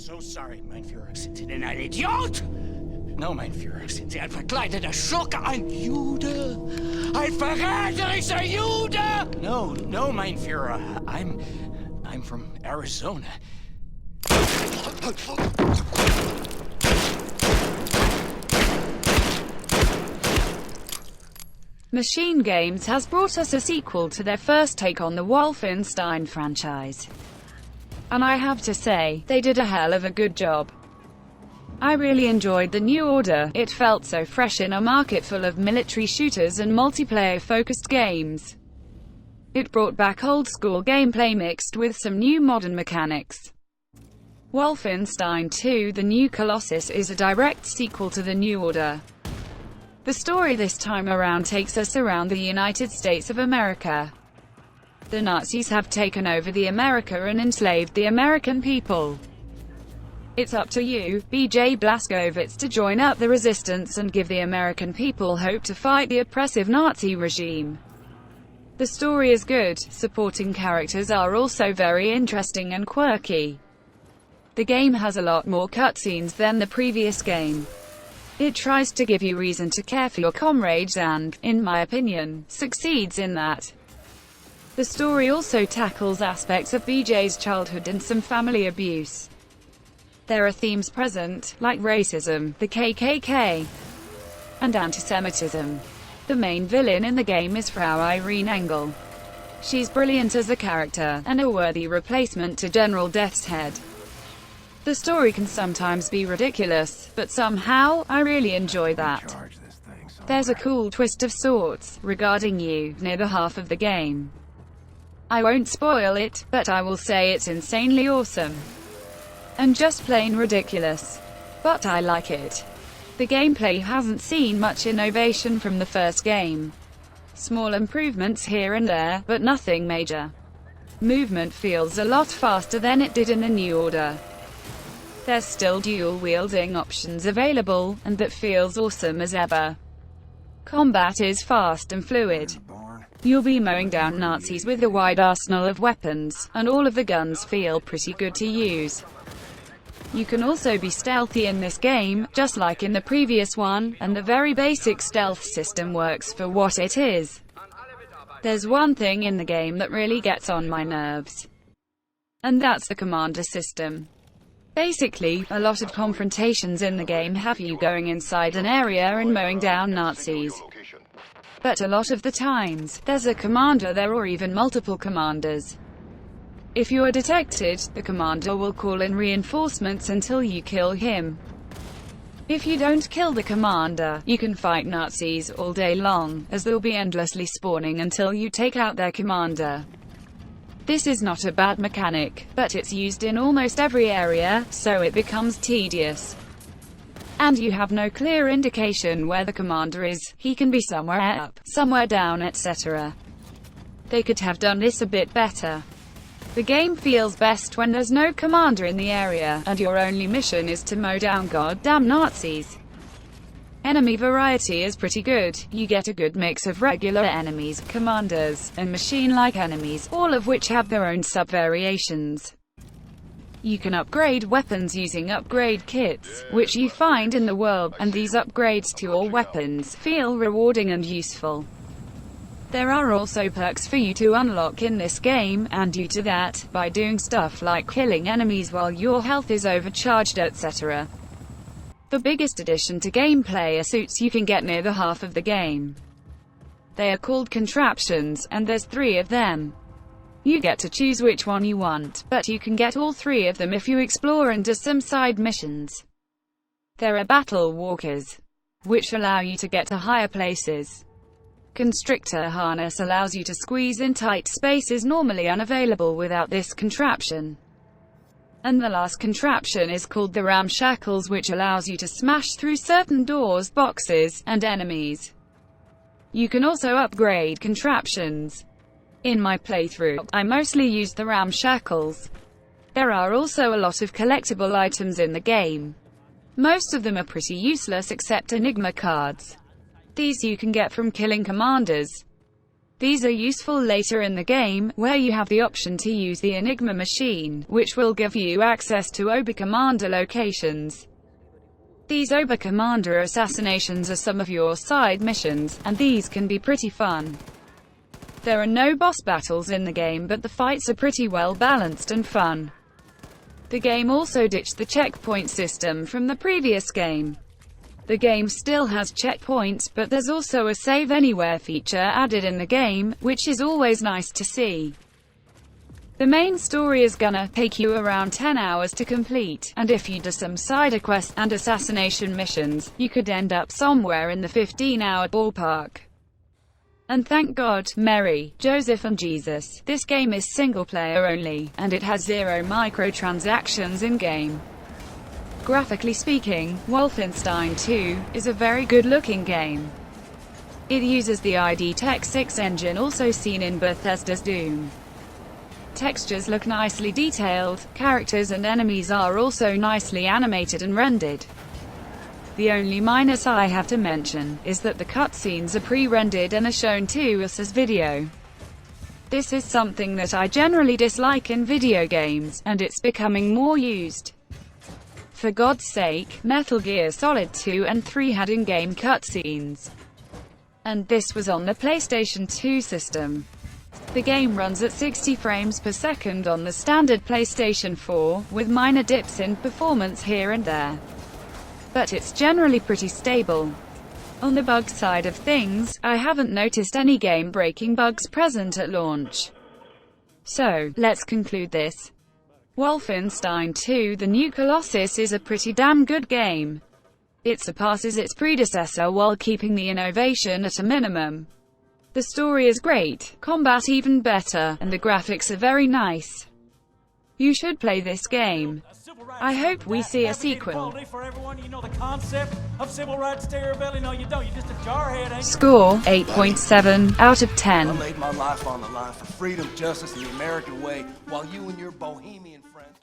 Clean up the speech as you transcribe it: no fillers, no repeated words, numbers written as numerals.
so sorry, mein Führer. Sind Sie denn ein Idiot? No, mein Führer. Sind Sie ein verkleideter Schurke, ein Jude? Ein verräterischer Jude? No, mein Führer. I'm from Arizona. Machine Games has brought us a sequel to their first take on the Wolfenstein franchise. And I have to say, they did a hell of a good job. I really enjoyed the New Order. It felt so fresh in a market full of military shooters and multiplayer-focused games. It brought back old-school gameplay mixed with some new modern mechanics. Wolfenstein 2: The New Colossus is a direct sequel to the New Order. The story this time around takes us around the United States of America. The Nazis have taken over the America and enslaved the American people. It's up to you, BJ Blazkowicz, to join up the resistance and give the American people hope to fight the oppressive Nazi regime. The story is good, supporting characters are also very interesting and quirky. The game has a lot more cutscenes than the previous game. It tries to give you reason to care for your comrades and, in my opinion, succeeds in that. The story also tackles aspects of BJ's childhood and some family abuse. There are themes present, like racism, the KKK, and anti-Semitism. The main villain in the game is Frau Irene Engel. She's brilliant as a character, and a worthy replacement to General Death's Head. The story can sometimes be ridiculous, but somehow, I really enjoy that. There's a cool twist of sorts, regarding you, near the half of the game. I won't spoil it, but I will say it's insanely awesome. And just plain ridiculous. But I like it. The gameplay hasn't seen much innovation from the first game. Small improvements here and there, but nothing major. Movement feels a lot faster than it did in the New Order. There's still dual-wielding options available, and that feels awesome as ever. Combat is fast and fluid. You'll be mowing down Nazis with a wide arsenal of weapons, and all of the guns feel pretty good to use. You can also be stealthy in this game, just like in the previous one, and the very basic stealth system works for what it is. There's one thing in the game that really gets on my nerves. And that's the commander system. Basically, a lot of confrontations in the game have you going inside an area and mowing down Nazis. But a lot of the times, there's a commander there or even multiple commanders. If you are detected, the commander will call in reinforcements until you kill him. If you don't kill the commander, you can fight Nazis all day long, as they'll be endlessly spawning until you take out their commander. This is not a bad mechanic, but it's used in almost every area, so it becomes tedious. And you have no clear indication where the commander is. He can be somewhere up, somewhere down, etc. They could have done this a bit better. The game feels best when there's no commander in the area, and your only mission is to mow down goddamn Nazis. Enemy variety is pretty good. You get a good mix of regular enemies, commanders, and machine-like enemies, all of which have their own sub-variations. You can upgrade weapons using upgrade kits, which you find in the world, and these upgrades to your weapons feel rewarding and useful. There are also perks for you to unlock in this game, and due to that, by doing stuff like killing enemies while your health is overcharged, etc. The biggest addition to gameplay are suits you can get near the half of the game. They are called contraptions, and there's 3 of them. You get to choose which one you want, but you can get all 3 of them if you explore and do some side missions. There are battle walkers, which allow you to get to higher places. Constrictor harness allows you to squeeze in tight spaces normally unavailable without this contraption. And the last contraption is called the ramshackles, which allows you to smash through certain doors, boxes, and enemies. You can also upgrade contraptions. In my playthrough, I mostly used the ramshackles. There are also a lot of collectible items in the game. Most of them are pretty useless except Enigma cards. These you can get from killing commanders. These are useful later in the game, where you have the option to use the Enigma machine, which will give you access to Obercommander locations. These Obercommander assassinations are some of your side missions, and these can be pretty fun. There are no boss battles in the game, but the fights are pretty well balanced and fun. The game also ditched the checkpoint system from the previous game. The game still has checkpoints, but there's also a save anywhere feature added in the game, which is always nice to see. The main story is gonna take you around 10 hours to complete, and if you do some side quests and assassination missions, you could end up somewhere in the 15-hour ballpark. And thank God, Mary, Joseph and Jesus, this game is single-player only, and it has 0 microtransactions in-game. Graphically speaking, Wolfenstein 2 is a very good-looking game. It uses the ID Tech 6 engine also seen in Bethesda's Doom. Textures look nicely detailed, characters and enemies are also nicely animated and rendered. The only minus I have to mention is that the cutscenes are pre-rendered and are shown to us as video. This is something that I generally dislike in video games, and it's becoming more used. For God's sake, Metal Gear Solid 2 and 3 had in-game cutscenes. And this was on the PlayStation 2 system. The game runs at 60 frames per second on the standard PlayStation 4, with minor dips in performance here and there. But it's generally pretty stable. On the bug side of things, I haven't noticed any game-breaking bugs present at launch. So, let's conclude this. Wolfenstein 2: The New Colossus is a pretty damn good game. It surpasses its predecessor while keeping the innovation at a minimum. The story is great, combat even better, and the graphics are very nice. You should play this game. I hope we see a sequel. Score 8.7 out of 10. I laid my life on the line for freedom, justice, and the American way, while you and your bohemian friends...